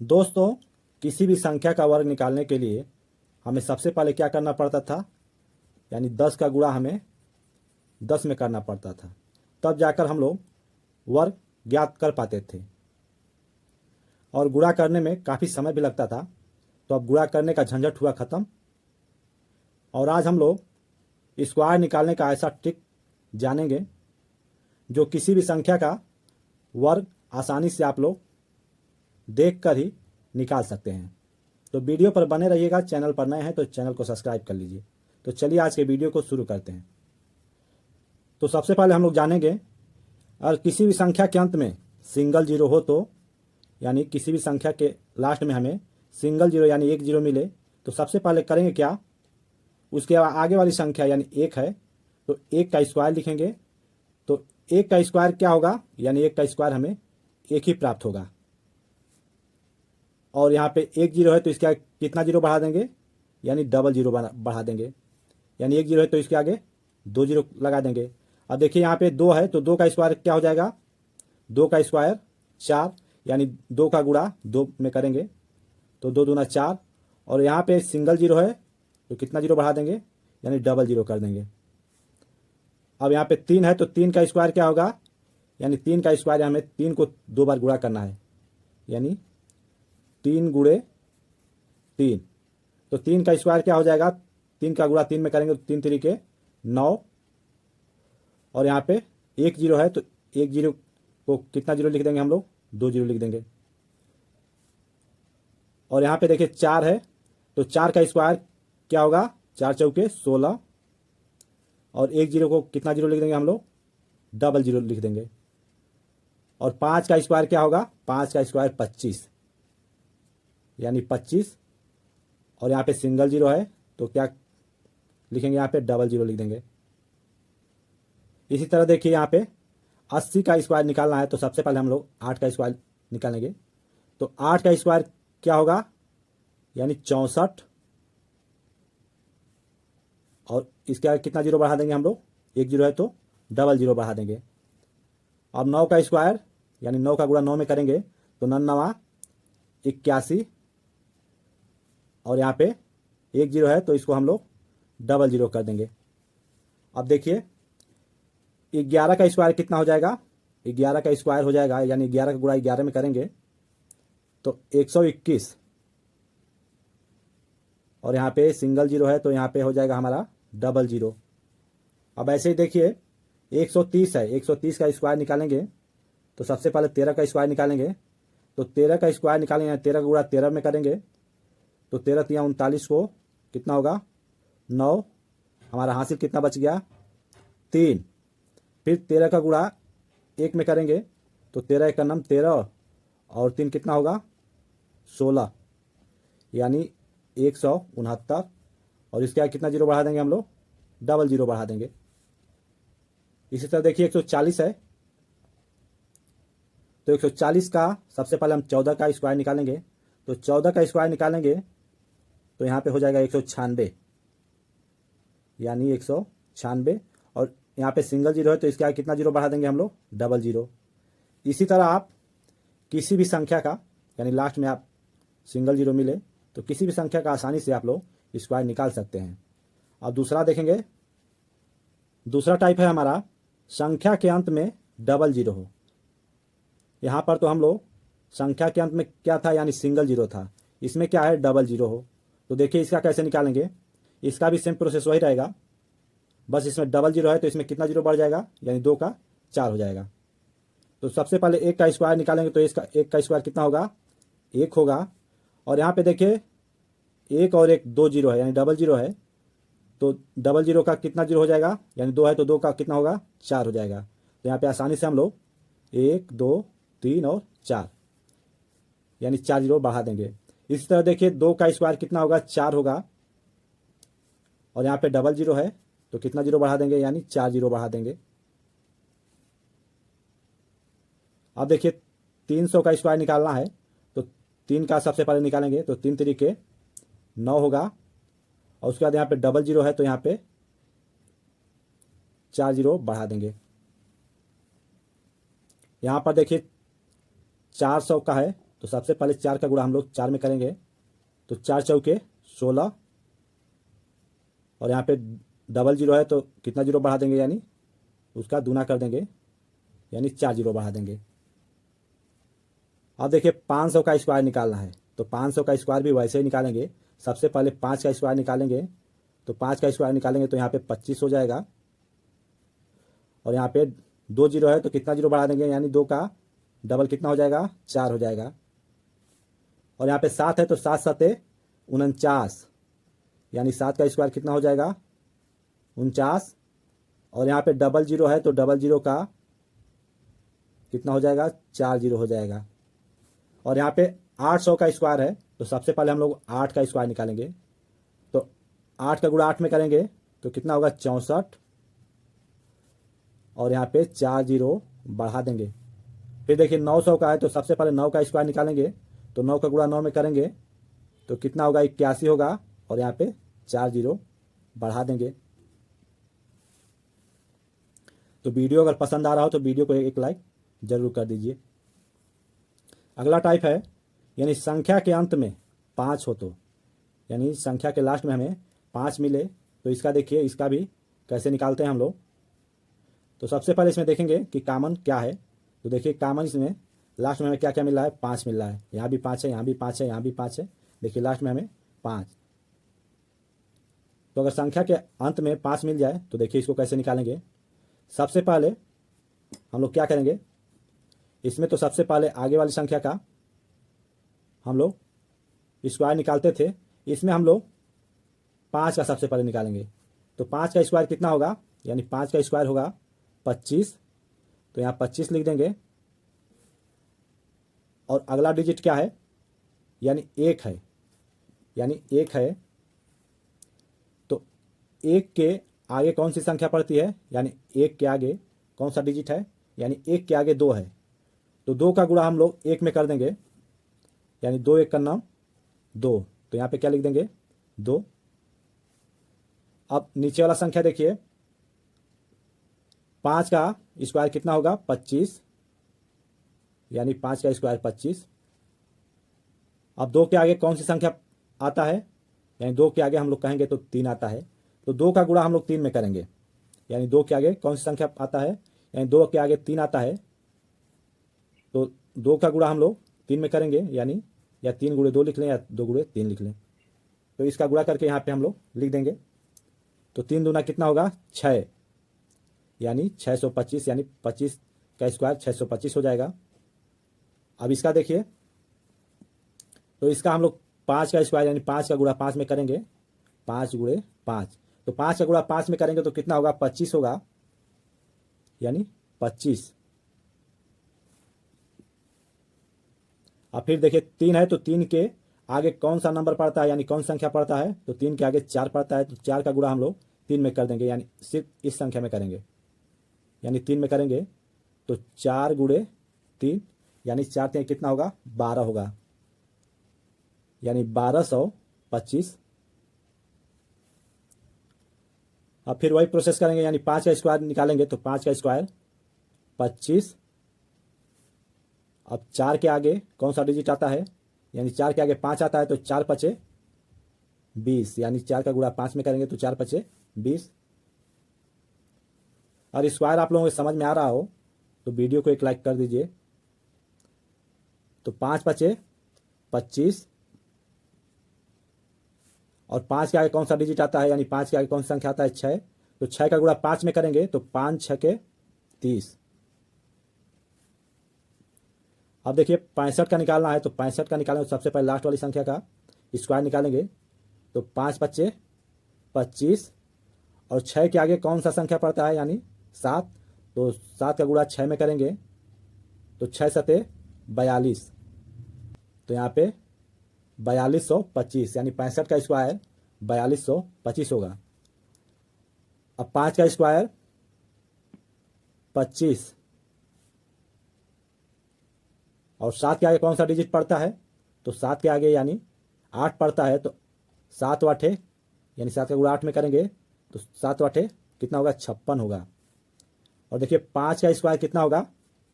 दोस्तों, किसी भी संख्या का वर्ग निकालने के लिए हमें सबसे पहले क्या करना पड़ता था, यानी 10 का गुणा हमें 10 में करना पड़ता था, तब जाकर हम लोग वर्ग ज्ञात कर पाते थे। और गुणा करने में काफ़ी समय भी लगता था, तो अब गुणा करने का झंझट हुआ ख़त्म। और आज हम लोग स्क्वायर निकालने का ऐसा ट्रिक जानेंगे जो किसी भी संख्या का वर्ग आसानी से आप लोग देख कर ही निकाल सकते हैं। तो वीडियो पर बने रहिएगा। चैनल पर नए हैं तो चैनल को सब्सक्राइब कर लीजिए। तो चलिए आज के वीडियो को शुरू करते हैं। तो सबसे पहले हम लोग जानेंगे, अगर किसी भी संख्या के अंत में सिंगल जीरो हो तो, यानी किसी भी संख्या के लास्ट में हमें सिंगल जीरो यानी एक जीरो मिले, तो सबसे पहले करेंगे क्या, उसके आगे वाली संख्या यानी एक है तो एक का स्क्वायर लिखेंगे। तो एक का स्क्वायर क्या होगा, यानी एक का स्क्वायर हमें एक ही प्राप्त होगा। और यहाँ पे एक जीरो है तो इसके आगे कितना जीरो बढ़ा देंगे, यानी डबल जीरो बढ़ा देंगे। यानी एक जीरो है तो इसके आगे दो जीरो लगा देंगे। अब देखिए यहाँ पे दो है तो दो का स्क्वायर क्या हो जाएगा, दो का स्क्वायर चार, यानी दो का गुणा दो में करेंगे तो दो दूना चार। और यहाँ पे सिंगल जीरो है तो कितना जीरो बढ़ा देंगे, यानी डबल जीरो कर देंगे। अब यहाँ पे तीन है तो तीन का स्क्वायर क्या होगा, यानी तीन का स्क्वायर हमें तीन को दो बार गुणा करना है, यानी तीन गुणे तीन। तो तीन का स्क्वायर क्या हो जाएगा, तीन का गुणा तीन में करेंगे तो तीन तरीके नौ। और यहाँ पे एक जीरो है तो एक जीरो को कितना जीरो लिख देंगे हम लोग, दो जीरो लिख देंगे। और यहाँ पे देखिए चार है तो चार का स्क्वायर क्या होगा, चार चौके 16। और एक जीरो को कितना जीरो लिख देंगे हम लोग, डबल जीरो लिख देंगे। और पाँच का स्क्वायर क्या होगा, पाँच का स्क्वायर 25, यानी 25। और यहाँ पे सिंगल जीरो है तो क्या लिखेंगे, यहाँ पे डबल जीरो लिख देंगे। इसी तरह देखिए यहाँ पे 80 का स्क्वायर निकालना है तो सबसे पहले हम लोग 8 का स्क्वायर निकालेंगे। तो 8 का स्क्वायर क्या होगा, यानी 64। और इसके आगे कितना जीरो बढ़ा देंगे हम लोग, एक जीरो है तो डबल जीरो बढ़ा देंगे। अब 9 का स्क्वायर, यानी 9 का गुणा 9 में करेंगे तो 9 नवा 81। और यहाँ पे एक जीरो है तो इसको हम लोग डबल जीरो कर देंगे। अब देखिए 11 का स्क्वायर कितना हो जाएगा, 11 का स्क्वायर हो जाएगा, यानी 11 का गुणा 11 में करेंगे तो 121। और यहाँ पे सिंगल जीरो है तो यहाँ पे हो जाएगा हमारा डबल जीरो। अब ऐसे ही देखिए 130 है, 130 का स्क्वायर निकालेंगे तो सबसे पहले 13 का स्क्वायर निकालेंगे। तो 13 का स्क्वायर निकालेंगे, 13 का गुणा 13 में करेंगे तो 13 तिया 39 को कितना होगा 9। हमारा हासिल कितना बच गया, 3। फिर 13 का गुणा एक में करेंगे तो 13 एक का नम 13 और 3 कितना होगा 16, यानी 169। और इसके आगे कितना जीरो बढ़ा देंगे हम लोग, डबल जीरो बढ़ा देंगे। इसी तरह देखिए 140 है तो 140 का सबसे पहले हम 14 का स्क्वायर निकालेंगे। तो 14 का स्क्वायर निकालेंगे तो यहाँ पे हो जाएगा 196, यानी 196। और यहाँ पे सिंगल जीरो है तो इसके आगे कितना जीरो बढ़ा देंगे हम लोग, डबल जीरो। इसी तरह आप किसी भी संख्या का, यानी लास्ट में आप सिंगल जीरो मिले तो किसी भी संख्या का आसानी से आप लोग स्क्वायर निकाल सकते हैं। अब दूसरा देखेंगे, दूसरा टाइप है हमारा संख्या के अंत में डबल जीरो हो। यहाँ पर तो हम लोग संख्या के अंत में क्या था, यानी सिंगल जीरो था, इसमें क्या है डबल जीरो हो। तो देखिए इसका कैसे निकालेंगे, इसका भी सेम प्रोसेस वही रहेगा, बस इसमें डबल जीरो है तो इसमें कितना जीरो बढ़ जाएगा, यानी दो का चार हो जाएगा। तो सबसे पहले एक का स्क्वायर निकालेंगे तो इसका एक का स्क्वायर कितना होगा, एक होगा। और यहाँ पे देखिए एक और एक दो जीरो है, यानी डबल जीरो है तो डबल जीरो का कितना जीरो हो जाएगा, यानी दो है तो दो का कितना होगा, चार हो जाएगा। तो यहाँ पे आसानी से हम लोग एक दो तीन और चार, यानी चार जीरो बढ़ा देंगे। इसी तरह देखिए दो का स्क्वायर कितना होगा, चार होगा। और यहाँ पे डबल जीरो है तो कितना जीरो बढ़ा देंगे, यानी चार जीरो बढ़ा देंगे। अब देखिए 300 का स्क्वायर निकालना है तो तीन का सबसे पहले निकालेंगे तो तीन तरीके 9 होगा। और उसके बाद यहाँ पे डबल जीरो है तो यहाँ पे चार जीरो बढ़ा देंगे। यहाँ पर देखिए 400 का है तो सबसे पहले 4 का गुणा हम लोग 4 में करेंगे, तो 4 चौके 16, और यहाँ पे डबल जीरो है तो कितना जीरो बढ़ा देंगे, यानी उसका दूना कर देंगे, यानी 4 जीरो बढ़ा देंगे। अब देखिए 500 का स्क्वायर निकालना है, तो 500 का स्क्वायर भी वैसे ही निकालेंगे। सबसे पहले 5 का स्क्वायर निकालेंगे, तो 5 का स्क्वायर निकालेंगे तो यहाँ पे 25 हो जाएगा, और यहाँ पे 2 जीरो है तो कितना जीरो बढ़ा देंगे, यानी 2 का डबल कितना हो जाएगा, 4 हो जाएगा। और यहाँ पे 7 है तो 7 सते 49, यानी 7 का स्क्वायर कितना हो जाएगा, 49। और यहाँ पे डबल जीरो है तो डबल जीरो का कितना हो जाएगा, 4 जीरो हो जाएगा। और यहाँ पे 800 का स्क्वायर है, तो सबसे पहले हम लोग 8 का स्क्वायर निकालेंगे, तो 8 का गुणा 8 में करेंगे तो कितना होगा, 64, और यहाँ पे 4 जीरो बढ़ा देंगे। फिर देखिए 900 का है, तो सबसे पहले 9 का स्क्वायर निकालेंगे, तो 9 का गुणा 9 में करेंगे तो कितना होगा, 81 होगा, और यहाँ पे 4 जीरो बढ़ा देंगे। तो वीडियो अगर पसंद आ रहा हो तो वीडियो को एक लाइक जरूर कर दीजिए। अगला टाइप है, यानी संख्या के अंत में 5 हो, तो यानी संख्या के लास्ट में हमें 5 मिले, तो इसका देखिए, इसका भी कैसे निकालते हैं हम लोग। तो सबसे पहले इसमें देखेंगे कि कॉमन क्या है, तो देखिए कॉमन इसमें लास्ट में हमें क्या क्या मिल रहा है, 5 मिल रहा है, यहाँ भी 5 है, यहाँ भी 5 है, यहाँ भी 5 है, देखिए लास्ट में हमें 5। तो अगर संख्या के अंत में 5 मिल जाए तो देखिए इसको कैसे निकालेंगे। सबसे पहले हम लोग क्या करेंगे, इसमें तो सबसे पहले आगे वाली संख्या का हम लोग स्क्वायर निकालते थे, इसमें हम लोग 5 का सबसे पहले निकालेंगे। तो 5 का स्क्वायर कितना होगा, यानी 5 का स्क्वायर होगा 25, तो यहाँ 25 लिख देंगे। और अगला डिजिट क्या है, यानी 1 है, यानी 1 है, तो 1 के आगे कौन सी संख्या पड़ती है, यानी 1 के आगे कौन सा डिजिट है, यानी 1 के आगे 2 है, तो 2 का गुणा हम लोग 1 में कर देंगे, यानी 2 1 का नाम 2, तो यहाँ पे क्या लिख देंगे, 2। अब नीचे वाला संख्या देखिए, 5 का स्क्वायर कितना होगा, 25, यानी 5 का स्क्वायर 25। अब 2 के आगे कौन सी संख्या आता है, यानी 2 के आगे हम लोग कहेंगे तो 3 आता है, तो 2 का गुणा हम लोग 3 में करेंगे, यानी 2 के आगे कौन सी संख्या आता है, यानी 2 के आगे 3 आता है, तो 2 का गुणा हम लोग 3 में करेंगे, यानी या 3 गुणे 2 लिख लें या 2 गुणे 3 लिख लें, तो इसका गुणा करके यहाँ पे हम लोग लिख देंगे। तो 3 दूना कितना होगा, 6, यानी 625, यानी 25 का स्क्वायर 625 हो जाएगा। अब इसका देखिए, तो इसका हम लोग 5 का स्क्वायर यानी 5 का गुणा 5 में करेंगे, 5 गुणे 5, तो 5 का गुणा 5 में करेंगे तो कितना होगा, 25 होगा, यानी 25। अब फिर देखिए 3 है, तो 3 के आगे कौन सा नंबर पड़ता है, यानी कौन संख्या पड़ता है, तो 3 के आगे 4 पड़ता है, तो 4 का गुणा हम लोग 3 में कर देंगे, यानी सिर्फ इस संख्या में करेंगे, यानी 3 में करेंगे, तो 4 गुणे 3, यानी 4 3 कितना होगा, 12 होगा, यानी 1225। अब फिर वही प्रोसेस करेंगे, यानी 5 का स्क्वायर निकालेंगे, तो 5 का स्क्वायर 25। अब 4 के आगे कौन सा डिजिट आता है, यानी 4 के आगे 5 आता है, तो 4 पचे 20, यानी 4 का गुणा 5 में करेंगे तो 4 पचे 20। और स्क्वायर आप लोगों को समझ में आ रहा हो तो वीडियो को एक लाइक कर दीजिए। तो 5 पचे 25, और 5 के आगे कौन सा डिजिट आता है, यानी 5 के आगे कौन सा संख्या आता है, 6, तो 6 का गुणा 5 में करेंगे तो 5 6 के 30। अब देखिए 65 का निकालना है, तो 65 का निकालेंगे तो सबसे पहले लास्ट वाली संख्या का स्क्वायर निकालेंगे, तो 5 पच्चे 25, और 6 के आगे कौन सा संख्या पड़ता है, यानी 7, तो 7 का गुणा 6 में करेंगे तो 6 सते 42, तो यहाँ पे 4225, यानी 65 का स्क्वायर 4225 होगा। अब 5 का स्क्वायर 25, और 7 के आगे कौन सा डिजिट पड़ता है, तो 7 के आगे यानी 8 पड़ता है, तो 7 आठे, यानी 7 का गुणा 8 में करेंगे तो 7 आठे कितना होगा, 56 होगा। और देखिए 5 का स्क्वायर कितना होगा,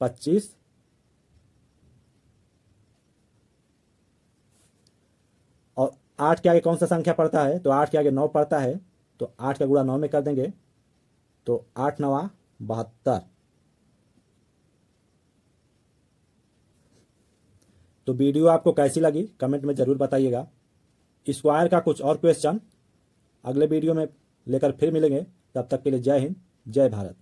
25, 8 के आगे कौन सा संख्या पड़ता है, तो 8 के आगे 9 पड़ता है, तो 8 का गुणा 9 में कर देंगे, तो 8 9 72। तो वीडियो आपको कैसी लगी कमेंट में ज़रूर बताइएगा। स्क्वायर का कुछ और क्वेश्चन अगले वीडियो में लेकर फिर मिलेंगे। तब तक के लिए जय हिंद, जय भारत।